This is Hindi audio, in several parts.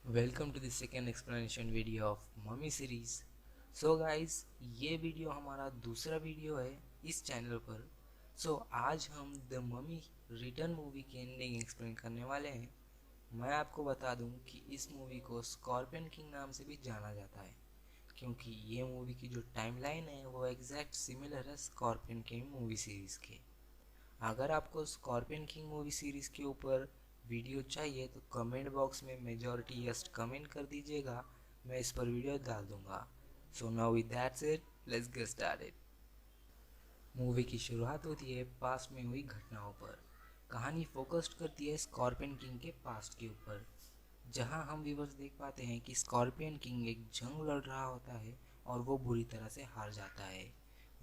Welcome to the second explanation video of mummy series. So guys, ये वीडियो हमारा दूसरा वीडियो है इस चैनल पर। आज हम द मम्मी रिटर्न मूवी की एंडिंग एक्सप्लेन करने वाले हैं। मैं आपको बता दूं कि इस मूवी को स्कॉर्पियन किंग नाम से भी जाना जाता है, क्योंकि ये मूवी की जो टाइमलाइन है वो एग्जैक्ट सिमिलर है स्कॉर्पियन किंग मूवी सीरीज के। अगर आपको स्कॉर्पियन किंग मूवी सीरीज़ के ऊपर वीडियो चाहिए तो कमेंट बॉक्स में मेजॉरिटी यस कमेंट कर दीजिएगा, मैं इस पर वीडियो डाल दूंगा। So now with that said, let's get started. Movie की शुरुआत होती है पास्ट में हुई घटनाओं पर। कहानी फोकस्ड करती है स्कॉर्पियन किंग के पास्ट के ऊपर, जहां हम व्यूवर्स देख पाते हैं कि स्कॉर्पियन किंग एक जंग लड़ रहा होता है और वो बुरी तरह से हार जाता है।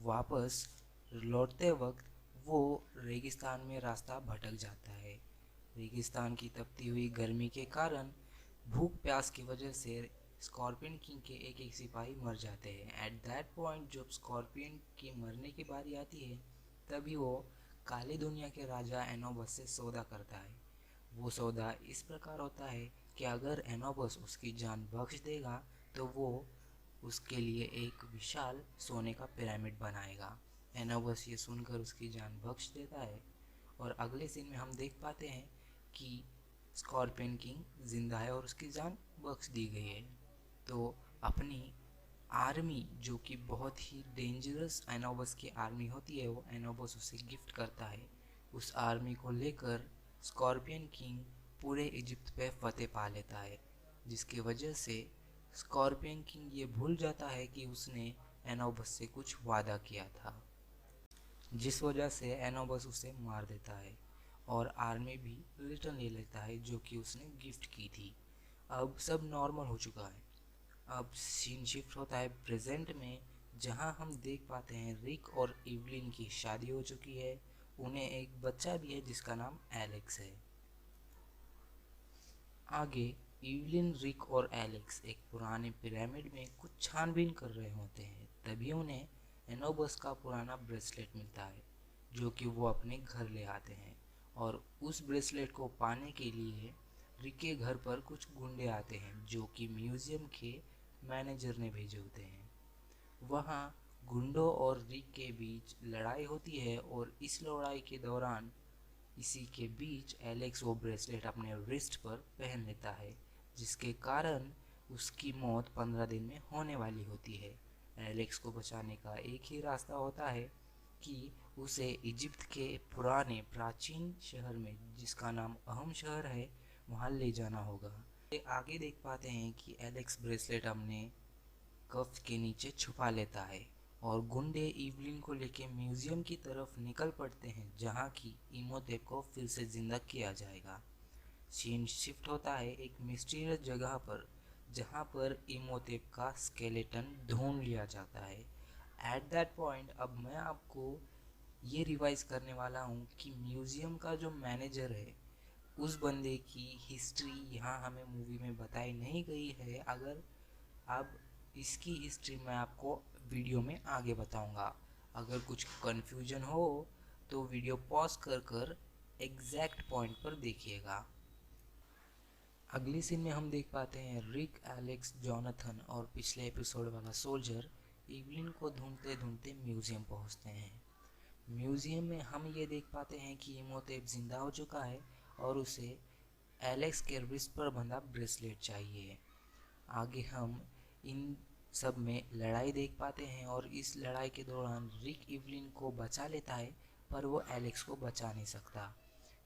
वापस लौटते वक्त वो रेगिस्तान में रास्ता भटक जाता है। रेगिस्तान की तपती हुई गर्मी के कारण भूख प्यास की वजह से स्कॉर्पियन किंग के एक एक सिपाही मर जाते हैं। एट दैट पॉइंट जब स्कॉर्पियन की मरने की बारी आती है, तभी वो काली दुनिया के राजा एनोबस से सौदा करता है। वो सौदा इस प्रकार होता है कि अगर एनोबस उसकी जान बख्श देगा तो वो उसके लिए एक विशाल सोने का पिरामिड बनाएगा। एनोबस ये सुनकर उसकी जान बख्श देता है और अगले सीन में हम देख पाते हैं कि स्कॉर्पियन किंग जिंदा है और उसकी जान बख्श दी गई है। तो अपनी आर्मी, जो कि बहुत ही डेंजरस एनोबस की आर्मी होती है, वो एनोबस उसे गिफ्ट करता है। उस आर्मी को लेकर स्कॉर्पियन किंग पूरे इजिप्ट पे फतेह पा लेता है, जिसकी वजह से स्कॉर्पियन किंग ये भूल जाता है कि उसने एनोबस से कुछ वादा किया था, जिस वजह से एनोबस उसे मार देता है और आर्मी भी रिटर्न ले लेता है जो कि उसने गिफ्ट की थी। अब सब नॉर्मल हो चुका है। अब सीन शिफ्ट होता है प्रेजेंट में, जहां हम देख पाते हैं रिक और इवलिन की शादी हो चुकी है। उन्हें एक बच्चा भी है जिसका नाम एलेक्स है। आगे इवलिन, रिक और एलेक्स एक पुराने पिरामिड में कुछ छानबीन कर रहे होते हैं। तभी उन्हें एनोबस का पुराना ब्रेसलेट मिलता है, जो कि वो अपने घर ले आते हैं। और उस ब्रेसलेट को पाने के लिए रिक के घर पर कुछ गुंडे आते हैं, जो कि म्यूजियम के मैनेजर ने भेजे होते हैं। वहाँ गुंडों और रिक के बीच लड़ाई होती है और इस लड़ाई के दौरान इसी के बीच एलेक्स वो ब्रेसलेट अपने रिस्ट पर पहन लेता है, जिसके कारण उसकी मौत 15 दिन में होने वाली होती है। एलेक्स को बचाने का एक ही रास्ता होता है कि उसे इजिप्ट के पुराने प्राचीन शहर में, जिसका नाम अहम शहर है, वहाँ ले जाना होगा। आगे देख पाते हैं कि एलेक्स ब्रेसलेट अपने कफ के नीचे छुपा लेता है और गुंडे इवलिन को लेकर म्यूजियम की तरफ निकल पड़ते हैं, जहां की इमोटेप को फिर से जिंदा किया जाएगा। सीन शिफ्ट होता है एक मिस्टीरियस जगह पर, जहां पर इमोटेप का स्केलेटन ढूंढ लिया जाता है। एट दैट पॉइंट अब मैं आपको ये रिवाइज करने वाला हूँ कि म्यूजियम का जो मैनेजर है, उस बंदे की हिस्ट्री यहाँ हमें मूवी में बताई नहीं गई है। अगर अब इसकी हिस्ट्री मैं आपको वीडियो में आगे बताऊंगा। अगर कुछ कन्फ्यूजन हो तो वीडियो पॉज कर कर एग्जैक्ट पॉइंट पर देखिएगा। अगली सीन में हम देख पाते हैं रिक, एलेक्स, जॉनथन और पिछले एपिसोड वाला सोल्जर इवलिन को ढूंढते ढूंढते म्यूजियम पहुंचते हैं। म्यूजियम में हम ये देख पाते हैं कि इमोटेप जिंदा हो चुका है और उसे एलेक्स के रिस्ट पर बंधा ब्रेसलेट चाहिए। आगे हम इन सब में लड़ाई देख पाते हैं और इस लड़ाई के दौरान रिक इवलिन को बचा लेता है, पर वो एलेक्स को बचा नहीं सकता,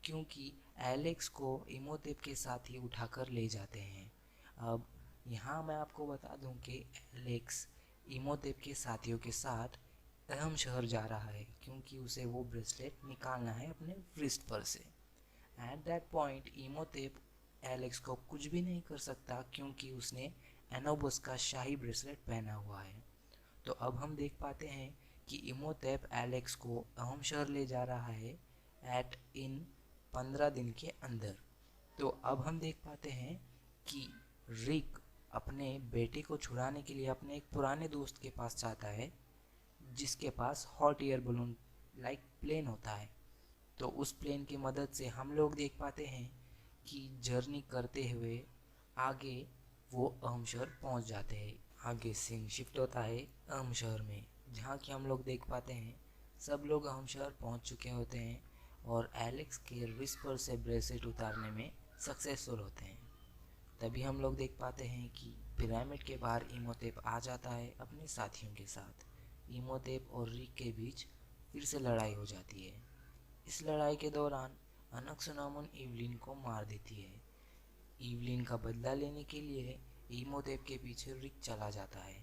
क्योंकि एलेक्स को इमोटेप के साथ ही उठाकर ले जाते हैं। अब यहाँ मैं आपको बता दूं कि एलेक्स इमोटेप के साथियों के साथ अहम शहर जा रहा है, क्योंकि उसे वो ब्रेसलेट निकालना है अपने रिस्ट पर से। At that point Imhotep Alex को कुछ भी नहीं कर सकता, क्योंकि उसने एनोबस का शाही ब्रेसलेट पहना हुआ है। तो अब हम देख पाते हैं कि इमोटेप एलेक्स को अहम शहर ले जा रहा है एट इन 15 दिन के अंदर। तो अब हम देख पाते हैं कि रिक अपने बेटे को छुड़ाने के लिए अपने एक पुराने दोस्त के पास जाता है, जिसके पास hot air balloon like plane होता है। तो उस प्लेन की मदद से हम लोग देख पाते हैं कि जर्नी करते हुए आगे वो अहम शहर पहुंच जाते हैं। आगे सीन शिफ्ट होता है अहम शहर में, जहाँ कि हम लोग देख पाते हैं सब लोग अहम शहर पहुंच चुके होते हैं और एलेक्स के रिस्ट पर से ब्रेसलेट उतारने में सक्सेसफुल होते हैं। तभी हम लोग देख पाते हैं कि पिरामिड के बाहर इमोतेप आ जाता है अपने साथियों के साथ। इमोतेप और रिक के बीच फिर से लड़ाई हो जाती है। इस लड़ाई के दौरान अनक्सुनामुन इवलिन को मार देती है। इवलिन का बदला लेने के लिए इमोतेप के पीछे रिक चला जाता है।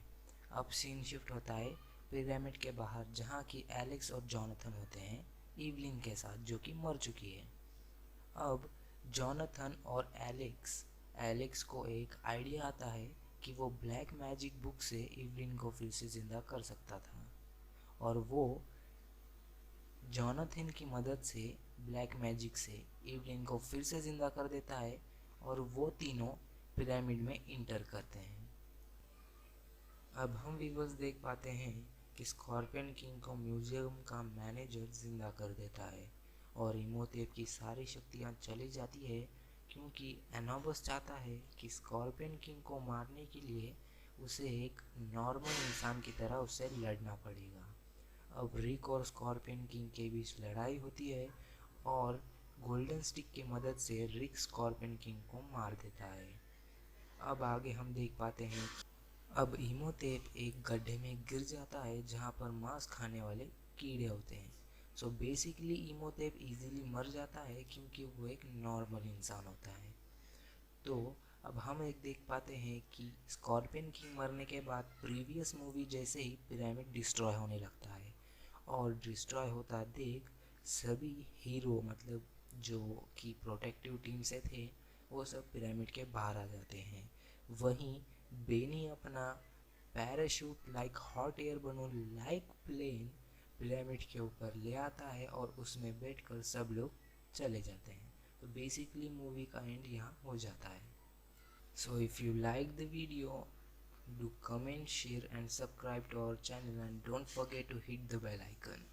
अब सीन शिफ्ट होता है पिरामिड के बाहर, जहाँ की एलेक्स और जॉनथन होते हैं इवलिन के साथ, जो कि मर चुकी है। अब जॉनथन और एलेक्स को एक आइडिया आता है कि वो ब्लैक मैजिक बुक से इवलिन को फिर से जिंदा कर सकता था, और वो जॉनथन की मदद से ब्लैक मैजिक से इवलिन को फिर से जिंदा कर देता है और वो तीनों पिरामिड में इंटर करते हैं। अब हम व्यूअर्स देख पाते हैं कि स्कॉर्पियन किंग को म्यूजियम का मैनेजर जिंदा कर देता है और इमोतेप की सारी शक्तियां चली जाती है, क्योंकि एनोबस चाहता है कि स्कॉर्पियन किंग को मारने के लिए उसे एक नॉर्मल इंसान की तरह उससे लड़ना पड़ेगा। अब रिक और स्कॉर्पियन किंग के बीच लड़ाई होती है और गोल्डन स्टिक की मदद से रिक स्कॉर्पियन किंग को मार देता है। अब आगे हम देख पाते हैं अब इमोतेप एक गड्ढे में गिर जाता है जहाँ पर मांस खाने वाले कीड़े होते हैं। सो बेसिकली इमोतेप इजीली मर जाता है क्योंकि वो एक नॉर्मल इंसान होता है। तो अब हम एक देख पाते हैं कि स्कॉर्पियन किंग मरने के बाद प्रीवियस मूवी जैसे ही पिरामिड डिस्ट्रॉय होने लगता है, और डिस्ट्रॉय होता देख सभी हीरो, मतलब जो कि प्रोटेक्टिव टीम से थे, वो सब पिरामिड के बाहर आ जाते हैं। वहीं बेनी अपना parachute like hot air balloon like plane pyramid के ऊपर ले आता है और उसमें बैठकर सब लोग चले जाते हैं। तो बेसिकली मूवी का एंड यहाँ हो जाता है। So if you like the video, do comment, share and subscribe to our channel and don't forget to hit the bell icon.